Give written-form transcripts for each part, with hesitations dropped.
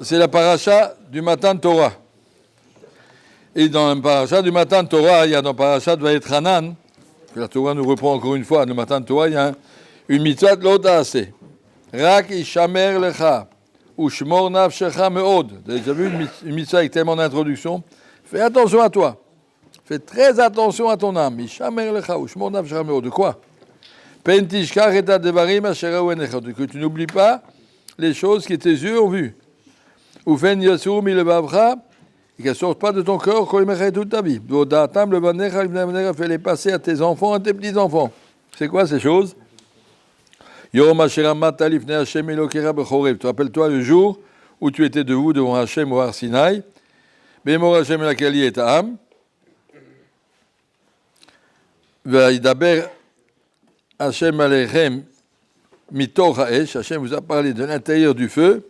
C'est la paracha du Matan Torah. Et dans la paracha du Matan Torah, il y a dans la paracha de Vayetranan, que la Torah nous reprend encore une fois, le Matan Torah, il y a une mitzvah de l'Odaase. Rak ishamer lecha, ushmor nafshecha meod. Vous avez déjà vu une mitzvah avec tellement d'introduction? Fais attention à toi. Fais très attention à ton âme. Ishamer lecha, ushmor nafshecha meod. De quoi? Pen tishkach et adevarim asher ra'u enecha. Que tu n'oublies pas les choses que tes yeux ont vues. Ou fen yasur mi levavcha, et qu'elles ne sortent pas de ton cœur, kol mechai toute ta vie. Vodatam levanecha livnecha, fais-les passer à tes enfants, à tes petits-enfants. C'est quoi ces choses? Yom asher amata lifnei Hashem Elokera bechorev. Tu rappelles-toi le jour où tu étais debout devant Hashem au Har Sinaï. Be'emor Hashem elakeli et ha'am. Ve'idaber Hashem alechem mitoch ha'esh. Hashem vous a parlé de l'intérieur du feu.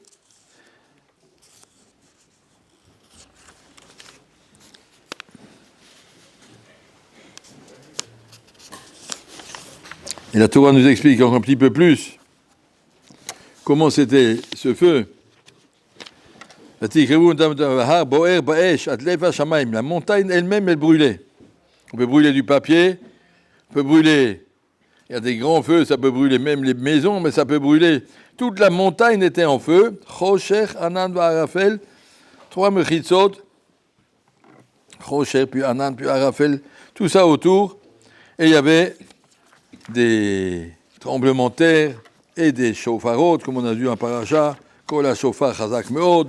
Et la Torah nous explique encore un petit peu plus comment c'était ce feu. La montagne elle-même, elle brûlait. On peut brûler du papier, on peut brûler. Il y a des grands feux, ça peut brûler même les maisons, mais ça peut brûler. Toute la montagne était en feu. Chosher, Anan, Arafel, 3 mechitzot. Chosher, puis Anan, puis Arafel, tout ça autour. Et il y avait des tremblements de terre et des chauffarot, comme on a vu en paracha, kol ha-shofar chazak meod.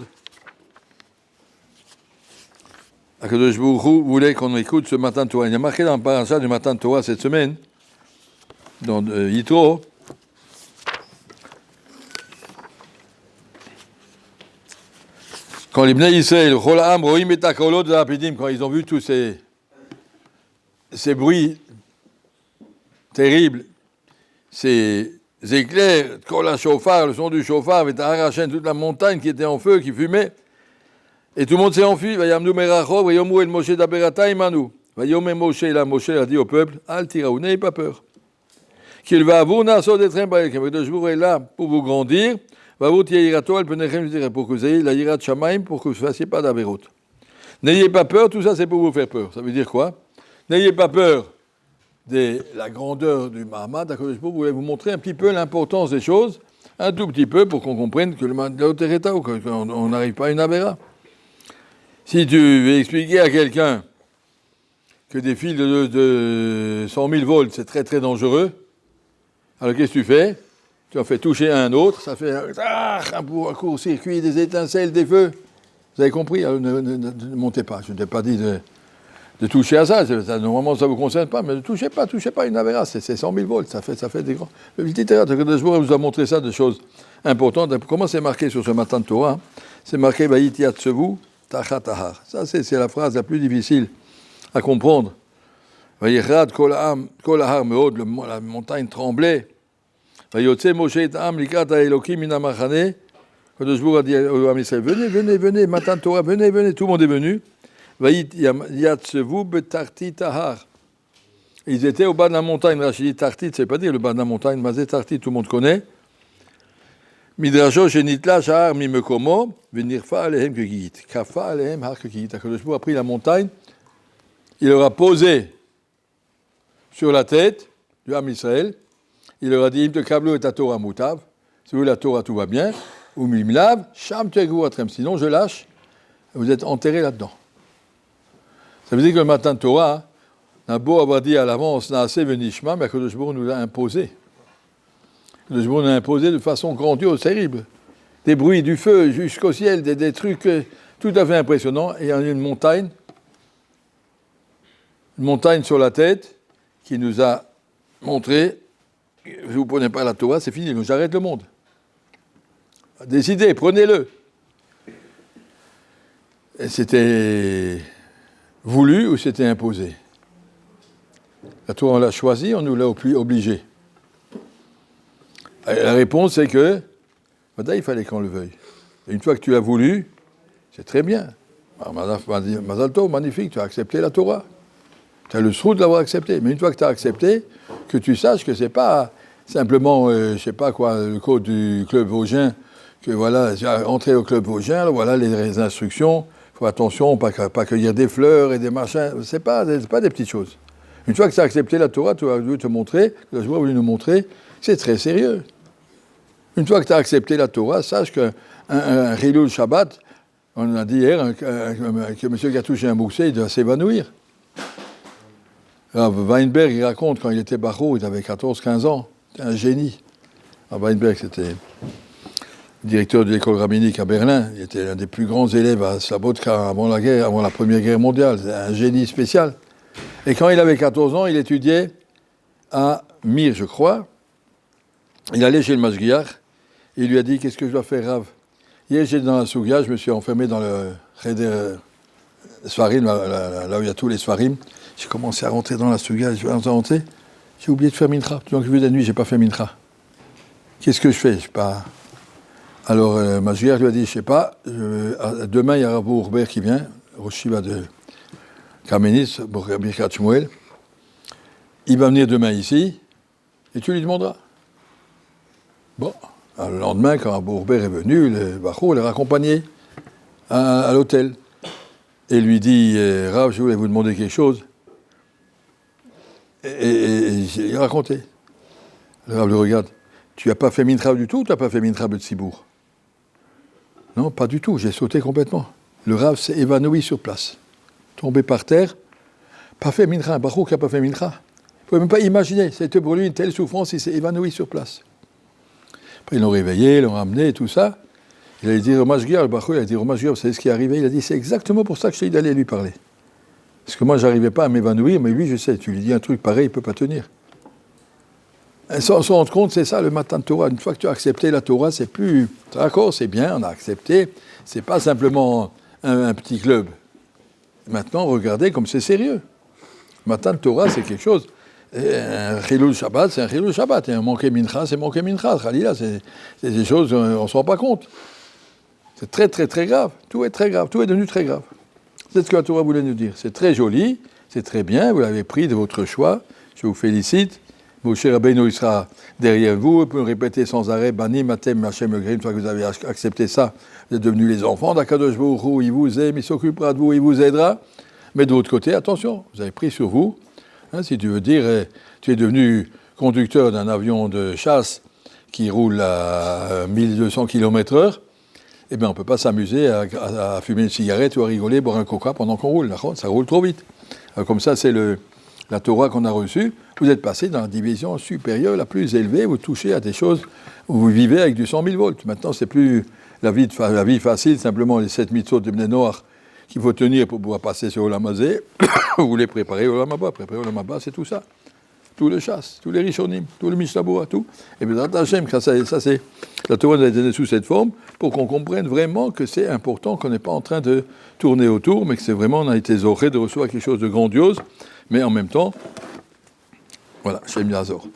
Akadosh Baruch Hu voulait qu'on écoute ce Matan Torah. Il y a marqué dans le paracha du Matan Torah cette semaine, dans Yitro, quand les Bnei Yisrael, quand ils ont vu tous ces bruits terrible, ces éclairs, le son du chauffard avait arraché toute la montagne qui était en feu, qui fumait, et tout le monde s'est enfui. Moshe a dit au peuple, Al tiraou, n'ayez pas peur. Qu'il va vous naso d'être de jour est là pour vous grandir, pour que vous ayez la yirat shamaim, pour que vous ne fassiez pas d'avérout. N'ayez pas peur, tout ça c'est pour vous faire peur. Ça veut dire quoi? N'ayez pas peur de la grandeur du Mahamad, je voulais vous montrer un petit peu l'importance des choses, un tout petit peu pour qu'on comprenne que l'autre est état ou qu'on n'arrive pas à une avéra. Si tu veux expliquer à quelqu'un que des fils de 100 000 volts, c'est très très dangereux, alors qu'est-ce que tu fais? Tu en fais toucher un autre, ça fait un court-circuit, des étincelles, des feux. Vous avez compris? Alors, ne montez pas, je ne t'ai pas dit de toucher à ça, normalement ça ne vous concerne pas, mais ne touchez pas une avéra, c'est 100 000 volts, ça fait des grands. Le littérateur de Kadosh Baruch Hu vous a montré ça, des choses importantes. Comment c'est marqué sur ce Matan Torah? C'est marqué Vayit Yatsevu Tachat Ahar. Ça, c'est la phrase la plus difficile à comprendre. Vayichrad Kol Ahar Meod, la montagne tremblait. Vayotse Moshe et Am Likrat Elokim Min HaMachane. Kadosh Baruch Hu a dit au Am Israël, venez, Matan Torah, venez, tout le monde est venu. Ils étaient au bas de la montagne. Rachid Tartit, c'est pas dire le bas de la montagne, Mazé Tartit, tout le monde connaît. Midrasho Shenitla Shahar Mimekomo, Venirfa Alehem Kegit. Kafa Alehem Har Kegit. Akadosh Baruch Hu a pris la montagne, il leur a posé sur la tête du Ham Israël, il leur a dit Im te kablo et ta Torah mutav, si vous la Torah tout va bien, ou Mimlav, Sham Tegou Atrem, sinon je lâche, vous êtes enterrés là-dedans. Ça veut dire que le Matan Torah, on a beau avoir dit à l'avance, Naaseh Venishma, mais Akadosh Baruch Hu nous l'a imposé. Akadosh Baruch Hu nous l'a imposé de façon grandiose, terrible. Des bruits du feu jusqu'au ciel, des trucs tout à fait impressionnants. Et il y a une montagne sur la tête, qui nous a montré, si vous ne prenez pas la Torah, c'est fini, j'arrête le monde. Décidez, prenez-le. Et c'était voulu ou c'était imposé? La Torah, on l'a choisi, on nous l'a obligé. Et la réponse, c'est que, il fallait qu'on le veuille. Et une fois que tu l'as voulu, c'est très bien. Mazal Tov, magnifique, tu as accepté la Torah. Tu as le sroud de l'avoir accepté. Mais une fois que tu as accepté, que tu saches que c'est pas simplement, je sais pas quoi, le code du club vosgien que voilà, entrer au club vosgien, voilà les instructions, il faut attention, pas cueillir des fleurs et des machins, c'est pas des petites choses. Une fois que tu as accepté la Torah, tu as voulu te montrer, le joueur a voulu nous montrer, c'est très sérieux. Une fois que tu as accepté la Torah, sache qu'un Chilul Shabbat, on a dit hier que M. qui a touché un bouchet, il doit s'évanouir. Weinberg, il raconte, quand il était Bachor, il avait 14-15 ans, c'était un génie. Weinberg, c'était directeur de l'école rabbinique à Berlin, il était l'un des plus grands élèves à Slobodka avant la Première Guerre mondiale, c'était un génie spécial. Et quand il avait 14 ans, il étudiait à Mir, je crois. Il allait chez le Mashgiach, il lui a dit « Qu'est-ce que je dois faire, Rav ?» Hier, j'étais dans la Sougia, je me suis enfermé dans le Cheder Sfarim, là où il y a tous les Sfarim. J'ai commencé à rentrer dans la Sougia, j'ai oublié de faire Mincha. Donc, je vu la nuit, je n'ai pas fait Mincha. Qu'est-ce que je fais? Je sais pas. Alors, Mashgiach lui a dit « Je ne sais pas, demain, il y a Rav Urbert qui vient, Rosh Shiva de Kamenitz, Birkat Shmuel. Il va venir demain ici, et tu lui demanderas. » Bon. Alors, le lendemain, quand Abou Urbert est venu, le Bachor l'a raccompagné à l'hôtel. Et lui dit « Rav, je voulais vous demander quelque chose. » Et il a raconté. Le Rav le regarde. « Tu n'as pas fait Mincha du tout ou tu n'as pas fait Mincha de Tzibour ?» « Non, pas du tout, j'ai sauté complètement. » Le Rav s'est évanoui sur place. Tombé par terre. Pas fait Mincha, un Bachor qui n'a pas fait Mincha. Il ne pouvait même pas imaginer. C'était pour lui une telle souffrance, il s'est évanoui sur place. Après, ils l'ont réveillé, ils l'ont ramené et tout ça. Il a dit au Mashgiach, le Bachor, il a dit au Mashgiach, vous savez ce qui est arrivé? Il a dit, c'est exactement pour ça que je t'ai dit d'aller lui parler. Parce que moi, je n'arrivais pas à m'évanouir, mais lui, je sais, tu lui dis un truc pareil, il ne peut pas tenir. Et sans se rendre compte, c'est ça le matin de Torah. Une fois que tu as accepté la Torah, c'est plus. D'accord, c'est bien, on a accepté. C'est pas simplement un petit club. Maintenant, regardez comme c'est sérieux. Le matin de Torah, c'est quelque chose. Et un Chilul Shabbat, c'est un Chilul Shabbat. Et un manqué Mincha, c'est manqué Mincha. Khalila, c'est des choses, on ne se rend pas compte. C'est très, très, très grave. Tout est très grave. Tout est devenu très grave. C'est ce que la Torah voulait nous dire. C'est très joli, c'est très bien, vous l'avez pris de votre choix. Je vous félicite. Moshe Rabbeinu, il sera derrière vous. Vous pouvez répéter sans arrêt, Bani, Matem, Hachem, Egrim. Une fois que vous avez accepté ça, vous êtes devenus les enfants d'Akadosh Baruch Hu. Il vous aime, il s'occupera de vous, il vous aidera. Mais de l'autre côté, attention, vous avez pris sur vous. Si tu veux dire, tu es devenu conducteur d'un avion de chasse qui roule à 1200 km/h, eh bien, on ne peut pas s'amuser à fumer une cigarette ou à rigoler, boire un coca pendant qu'on roule. Ça roule trop vite. Alors, comme ça, c'est la Torah qu'on a reçue. Vous êtes passé dans la division supérieure, la plus élevée. Vous touchez à des choses où vous vivez avec du 100 000 volts. Maintenant, c'est plus la vie facile, simplement les 7 mitzvot de Bnei Noach qu'il faut tenir pour pouvoir passer sur Olam Hazé. Vous voulez préparer Olam Haba. Préparer Olam Haba, c'est tout ça. Tout le chasse, tous les Rishonim, tout le Mishnah, tout. Et bien, ça c'est la Torah nous a donné sous cette forme pour qu'on comprenne vraiment que c'est important, qu'on n'est pas en train de tourner autour, mais que c'est vraiment, on a été zoré de recevoir quelque chose de grandiose, mais en même temps, voilà, Shem Yazor.